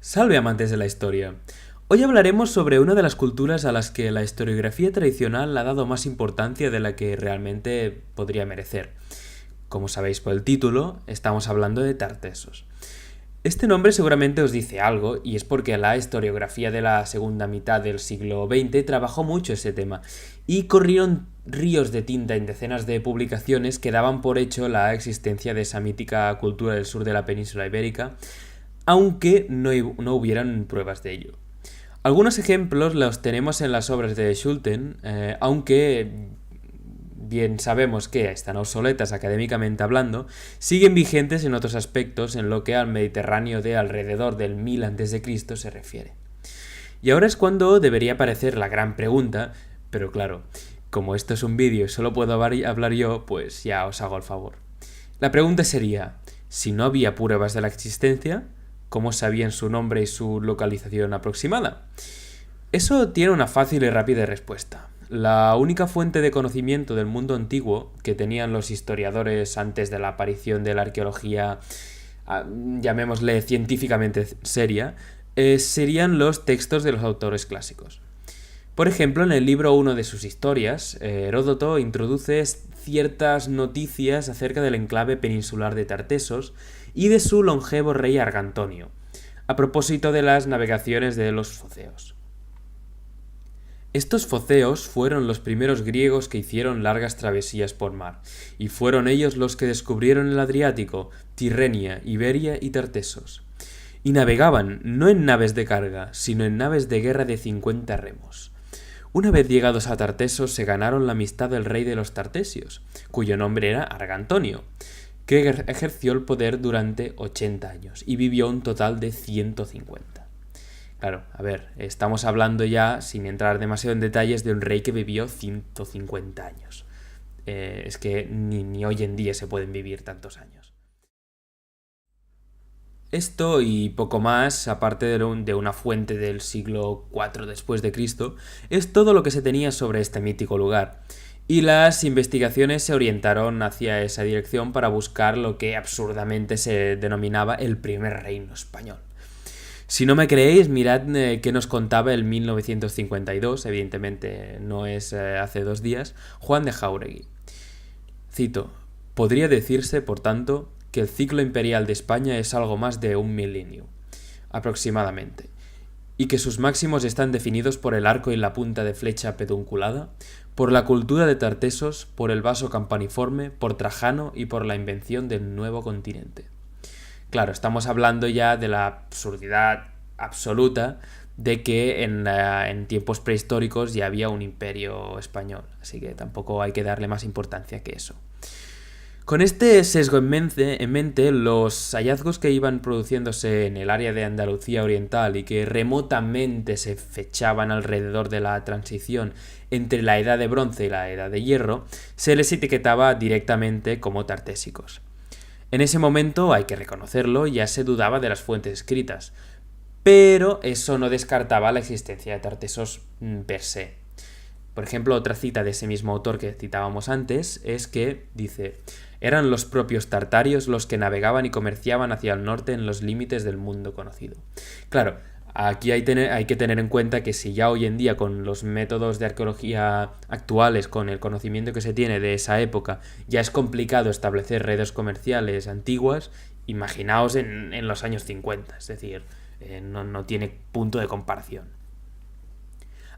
Salve amantes de la historia. Hoy hablaremos sobre una de las culturas a las que la historiografía tradicional ha dado más importancia de la que realmente podría merecer. Como sabéis por el título, estamos hablando de tartesos. Este nombre seguramente os dice algo, y es porque la historiografía de la segunda mitad del siglo XX trabajó mucho ese tema, y corrieron ríos de tinta en decenas de publicaciones que daban por hecho la existencia de esa mítica cultura del sur de la península ibérica, aunque no hubieran pruebas de ello. Algunos ejemplos los tenemos en las obras de Schulten, aunque bien sabemos que están obsoletas académicamente hablando, siguen vigentes en otros aspectos en lo que al Mediterráneo de alrededor del 1000 a.C. se refiere. Y ahora es cuando debería aparecer la gran pregunta, pero claro, como esto es un vídeo y solo puedo hablar yo, pues ya os hago el favor. La pregunta sería, si no había pruebas de la existencia, ¿cómo sabían su nombre y su localización aproximada? Eso tiene una fácil y rápida respuesta. La única fuente de conocimiento del mundo antiguo que tenían los historiadores antes de la aparición de la arqueología, llamémosle científicamente seria, serían los textos de los autores clásicos. Por ejemplo, en el libro 1 de sus historias, Heródoto introduce ciertas noticias acerca del enclave peninsular de Tartesos y de su longevo rey Argantonio, a propósito de las navegaciones de los foceos. Estos foceos fueron los primeros griegos que hicieron largas travesías por mar, y fueron ellos los que descubrieron el Adriático, Tirrenia, Iberia y Tartesos. Y navegaban no en naves de carga, sino en naves de guerra de 50 remos. Una vez llegados a Tartesos se ganaron la amistad del rey de los Tartesios, cuyo nombre era Argantonio, que ejerció el poder durante 80 años y vivió un total de 150. Claro, a ver, estamos hablando ya, sin entrar demasiado en detalles, de un rey que vivió 150 años. Es que ni hoy en día se pueden vivir tantos años. Esto y poco más, aparte de una fuente del siglo IV después de Cristo, es todo lo que se tenía sobre este mítico lugar. Y las investigaciones se orientaron hacia esa dirección para buscar lo que absurdamente se denominaba el primer reino español. Si no me creéis, mirad qué nos contaba en 1952, evidentemente no es hace 2 días, Juan de Jáuregui. Cito: podría decirse, por tanto, que el ciclo imperial de España es algo más de 1 milenio, aproximadamente, y que sus máximos están definidos por el arco y la punta de flecha pedunculada, por la cultura de Tartesos, por el vaso campaniforme, por Trajano y por la invención del nuevo continente. Claro, estamos hablando ya de la absurdidad absoluta de que en tiempos prehistóricos ya había un imperio español, así que tampoco hay que darle más importancia que eso. Con este sesgo en mente, los hallazgos que iban produciéndose en el área de Andalucía Oriental y que remotamente se fechaban alrededor de la transición entre la Edad de Bronce y la Edad de Hierro, se les etiquetaba directamente como tartésicos. En ese momento, hay que reconocerlo, ya se dudaba de las fuentes escritas, pero eso no descartaba la existencia de Tartesos per se. Por ejemplo, otra cita de ese mismo autor que citábamos antes es que dice: eran los propios tartarios los que navegaban y comerciaban hacia el norte en los límites del mundo conocido. Claro, aquí hay que tener en cuenta que si ya hoy en día, con los métodos de arqueología actuales, con el conocimiento que se tiene de esa época, ya es complicado establecer redes comerciales antiguas, imaginaos en los años 50, es decir, no tiene punto de comparación.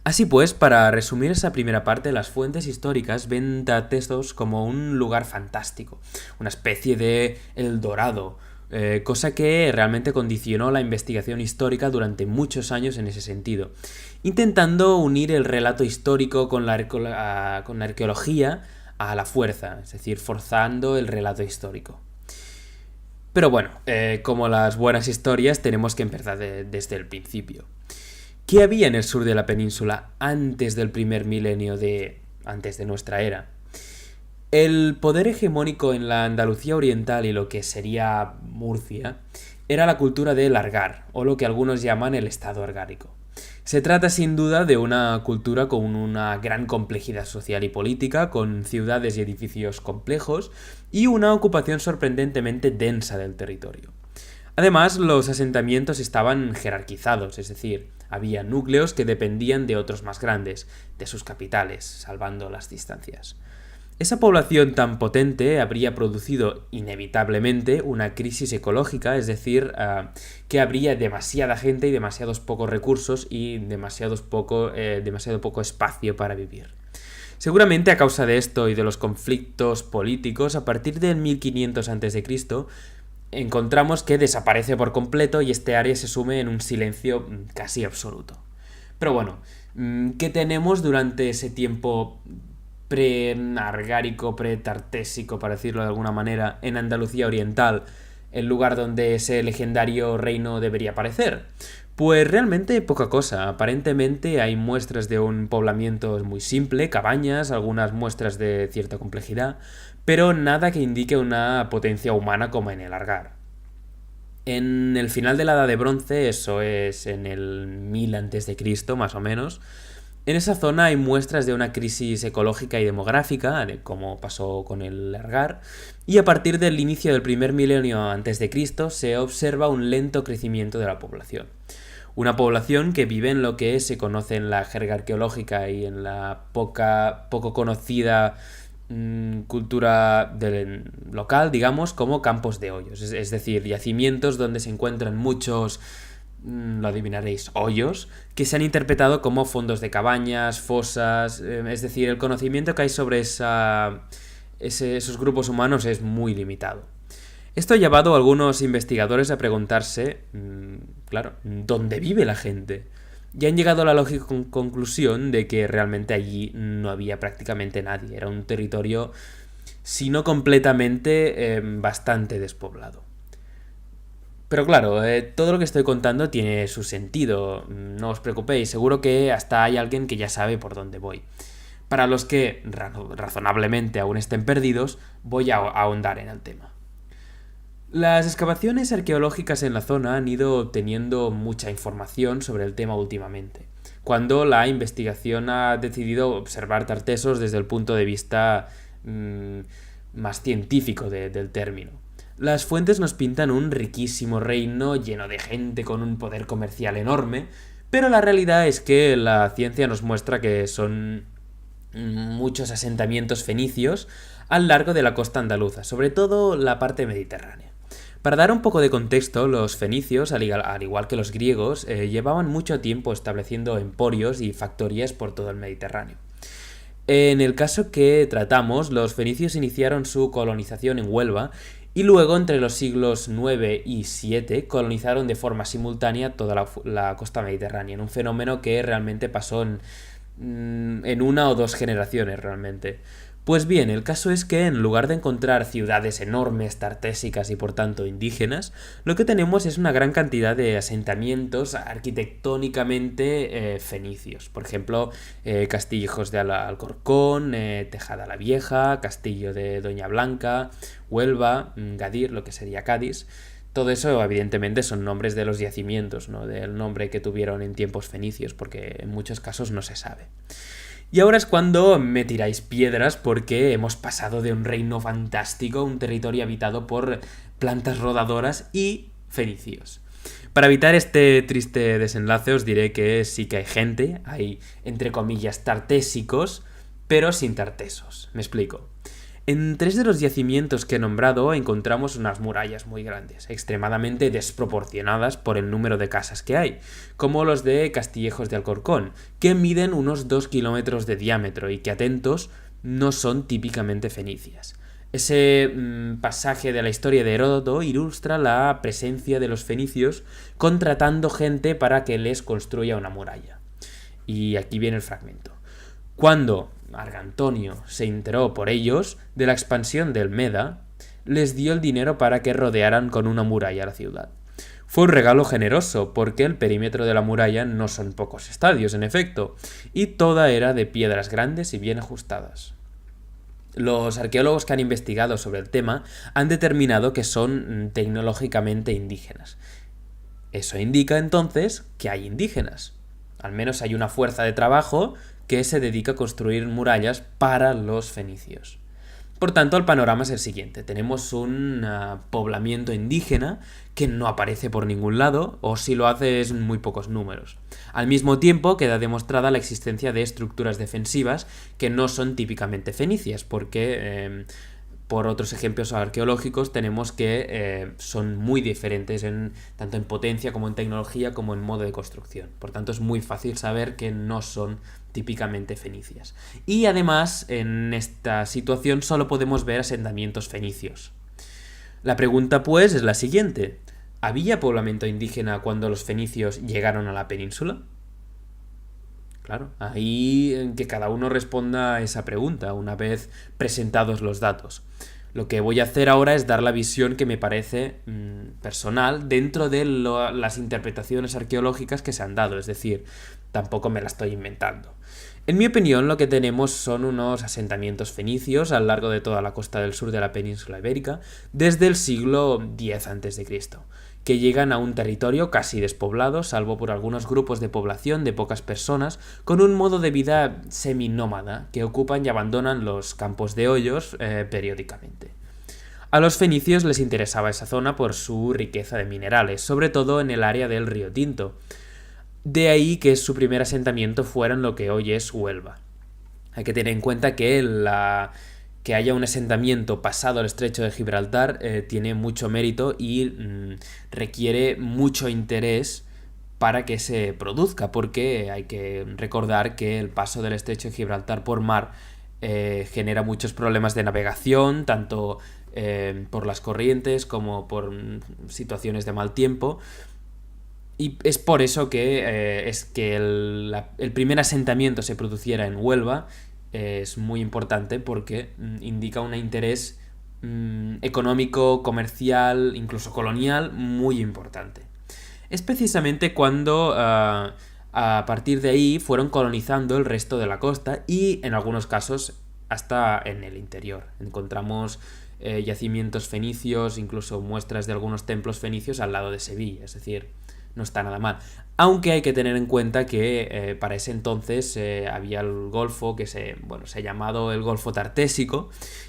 Así pues, para resumir esa primera parte, las fuentes históricas ven Tartesos como un lugar fantástico, una especie de El Dorado, cosa que realmente condicionó la investigación histórica durante muchos años en ese sentido, intentando unir el relato histórico con la arqueología a la fuerza, es decir, forzando el relato histórico. Pero bueno, como las buenas historias, tenemos que empezar desde el principio. ¿Qué había en el sur de la península antes del primer milenio antes de nuestra era? El poder hegemónico en la Andalucía oriental y lo que sería Murcia era la cultura del argar, o lo que algunos llaman el estado argárico. Se trata sin duda de una cultura con una gran complejidad social y política, con ciudades y edificios complejos y una ocupación sorprendentemente densa del territorio. Además, los asentamientos estaban jerarquizados, es decir, había núcleos que dependían de otros más grandes, de sus capitales, salvando las distancias. Esa población tan potente habría producido inevitablemente una crisis ecológica, es decir, que habría demasiada gente y demasiados pocos recursos y demasiado poco espacio para vivir. Seguramente a causa de esto y de los conflictos políticos, a partir del 1500 a.C., encontramos que desaparece por completo y este área se sume en un silencio casi absoluto. Pero bueno, ¿qué tenemos durante ese tiempo pre-argárico, pre-tartésico, para decirlo de alguna manera, en Andalucía Oriental, el lugar donde ese legendario reino debería aparecer? Pues realmente poca cosa. Aparentemente hay muestras de un poblamiento muy simple, cabañas, algunas muestras de cierta complejidad, pero nada que indique una potencia humana como en el Argar. En el final de la Edad de Bronce, eso es en el 1000 a.C. más o menos, en esa zona hay muestras de una crisis ecológica y demográfica, como pasó con el Argar, y a partir del inicio del primer milenio antes de Cristo se observa un lento crecimiento de la población. Una población que vive en lo que se conoce en la jerga arqueológica y en la poco conocida cultura local, digamos, como campos de hoyos, es decir, yacimientos donde se encuentran muchos, lo adivinaréis, hoyos, que se han interpretado como fondos de cabañas, fosas, es decir, el conocimiento que hay sobre esos grupos humanos es muy limitado. Esto ha llevado a algunos investigadores a preguntarse, claro, ¿dónde vive la gente? Y han llegado a la lógica conclusión de que realmente allí no había prácticamente nadie, era un territorio, si no completamente, bastante despoblado. Pero claro, todo lo que estoy contando tiene su sentido, no os preocupéis, seguro que hasta hay alguien que ya sabe por dónde voy. Para los que razonablemente aún estén perdidos, voy a ahondar en el tema. Las excavaciones arqueológicas en la zona han ido obteniendo mucha información sobre el tema últimamente, cuando la investigación ha decidido observar Tartesos desde el punto de vista más científico del término. Las fuentes nos pintan un riquísimo reino lleno de gente con un poder comercial enorme, pero la realidad es que la ciencia nos muestra que son muchos asentamientos fenicios a lo largo de la costa andaluza, sobre todo la parte mediterránea. Para dar un poco de contexto, los fenicios, al igual que los griegos, llevaban mucho tiempo estableciendo emporios y factorías por todo el Mediterráneo. En el caso que tratamos, los fenicios iniciaron su colonización en Huelva y luego, entre los siglos IX y VII, colonizaron de forma simultánea toda la costa mediterránea, en un fenómeno que realmente pasó en una o dos generaciones realmente. Pues bien, el caso es que en lugar de encontrar ciudades enormes, tartésicas y por tanto indígenas, lo que tenemos es una gran cantidad de asentamientos arquitectónicamente fenicios. Por ejemplo, Castillejos de Alcorcón, Tejada la Vieja, Castillo de Doña Blanca, Huelva, Gadir, lo que sería Cádiz. Todo eso, evidentemente, son nombres de los yacimientos, no del nombre que tuvieron en tiempos fenicios, porque en muchos casos no se sabe. Y ahora es cuando me tiráis piedras porque hemos pasado de un reino fantástico a un territorio habitado por plantas rodadoras y fenicios. Para evitar este triste desenlace os diré que sí que hay gente, hay entre comillas tartésicos, pero sin tartesos. Me explico. En 3 de los yacimientos que he nombrado encontramos unas murallas muy grandes, extremadamente desproporcionadas por el número de casas que hay, como los de Castillejos de Alcorcón, que miden unos 2 kilómetros de diámetro y que, atentos, no son típicamente fenicias. Ese pasaje de la historia de Heródoto ilustra la presencia de los fenicios contratando gente para que les construya una muralla. Y aquí viene el fragmento. Cuando Marcantonio se enteró por ellos de la expansión del Meda, les dio el dinero para que rodearan con una muralla la ciudad. Fue un regalo generoso, porque el perímetro de la muralla no son pocos estadios, en efecto, y toda era de piedras grandes y bien ajustadas. Los arqueólogos que han investigado sobre el tema han determinado que son tecnológicamente indígenas. Eso indica entonces que hay indígenas. Al menos hay una fuerza de trabajo que se dedica a construir murallas para los fenicios. Por tanto, el panorama es el siguiente. Tenemos un poblamiento indígena que no aparece por ningún lado, o si lo hace es en muy pocos números. Al mismo tiempo, queda demostrada la existencia de estructuras defensivas que no son típicamente fenicias, porque por otros ejemplos arqueológicos tenemos que son muy diferentes tanto en potencia como en tecnología como en modo de construcción. Por tanto, es muy fácil saber que no son típicamente fenicias. Y además, en esta situación solo podemos ver asentamientos fenicios. La pregunta, pues, es la siguiente. ¿Había poblamiento indígena cuando los fenicios llegaron a la península? Claro, ahí que cada uno responda a esa pregunta una vez presentados los datos. Lo que voy a hacer ahora es dar la visión que me parece personal dentro de las interpretaciones arqueológicas que se han dado, es decir, tampoco me la estoy inventando. En mi opinión, lo que tenemos son unos asentamientos fenicios a lo largo de toda la costa del sur de la península ibérica desde el siglo X a.C., que llegan a un territorio casi despoblado, salvo por algunos grupos de población de pocas personas, con un modo de vida seminómada, que ocupan y abandonan los campos de hoyos periódicamente. A los fenicios les interesaba esa zona por su riqueza de minerales, sobre todo en el área del río Tinto. De ahí que su primer asentamiento fuera en lo que hoy es Huelva. Hay que tener en cuenta que que haya un asentamiento pasado el estrecho de Gibraltar tiene mucho mérito y requiere mucho interés para que se produzca, porque hay que recordar que el paso del estrecho de Gibraltar por mar genera muchos problemas de navegación, tanto por las corrientes como por situaciones de mal tiempo. Y es por eso que el primer asentamiento se produciera en Huelva. Es muy importante porque indica un interés económico, comercial, incluso colonial, muy importante. Es precisamente cuando a partir de ahí fueron colonizando el resto de la costa y en algunos casos hasta en el interior. Encontramos yacimientos fenicios, incluso muestras de algunos templos fenicios al lado de Sevilla, es decir, no está nada mal. Aunque hay que tener en cuenta que para ese entonces había el golfo que se ha llamado el Golfo Tartésico,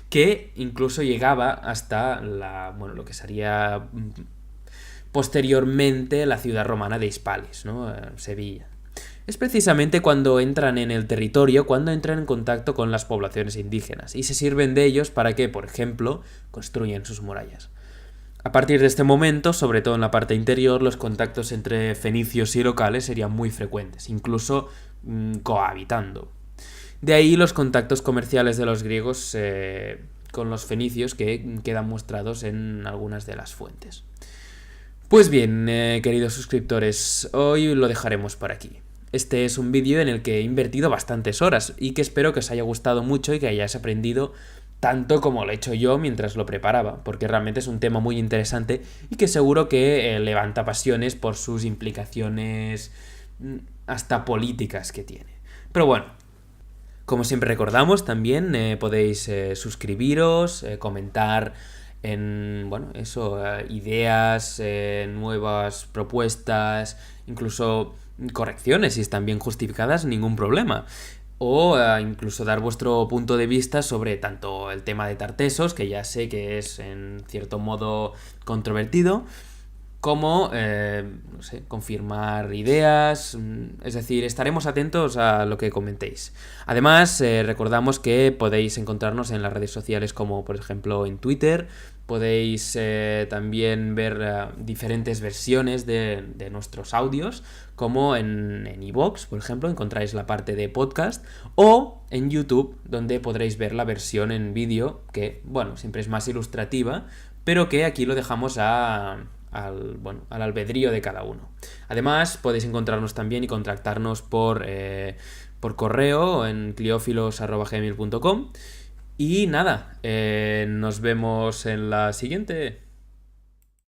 que incluso llegaba hasta lo que sería posteriormente la ciudad romana de Hispalis, ¿no? Sevilla. Es precisamente cuando entran en el territorio, cuando entran en contacto con las poblaciones indígenas y se sirven de ellos para que, por ejemplo, construyan sus murallas. A partir de este momento, sobre todo en la parte interior, los contactos entre fenicios y locales serían muy frecuentes, incluso cohabitando. De ahí los contactos comerciales de los griegos con los fenicios que quedan mostrados en algunas de las fuentes. Pues bien, queridos suscriptores, hoy lo dejaremos por aquí. Este es un vídeo en el que he invertido bastantes horas y que espero que os haya gustado mucho y que hayáis aprendido tanto como lo he hecho yo mientras lo preparaba, porque realmente es un tema muy interesante y que seguro que levanta pasiones por sus implicaciones hasta políticas que tiene. Pero bueno, como siempre recordamos, también podéis suscribiros, comentar ideas, nuevas propuestas, incluso correcciones si están bien justificadas, ningún problema. O incluso dar vuestro punto de vista sobre tanto el tema de Tartesos, que ya sé que es en cierto modo controvertido, como, confirmar ideas, es decir, estaremos atentos a lo que comentéis. Además, recordamos que podéis encontrarnos en las redes sociales como, por ejemplo, en Twitter. Podéis también ver diferentes versiones de nuestros audios, como en iVoox, por ejemplo, encontráis la parte de podcast, o en YouTube, donde podréis ver la versión en vídeo, que, siempre es más ilustrativa, pero que aquí lo dejamos al albedrío de cada uno. Además, podéis encontrarnos también y contactarnos por correo en cliofilos@gmail.com. Y nada, nos vemos en la siguiente.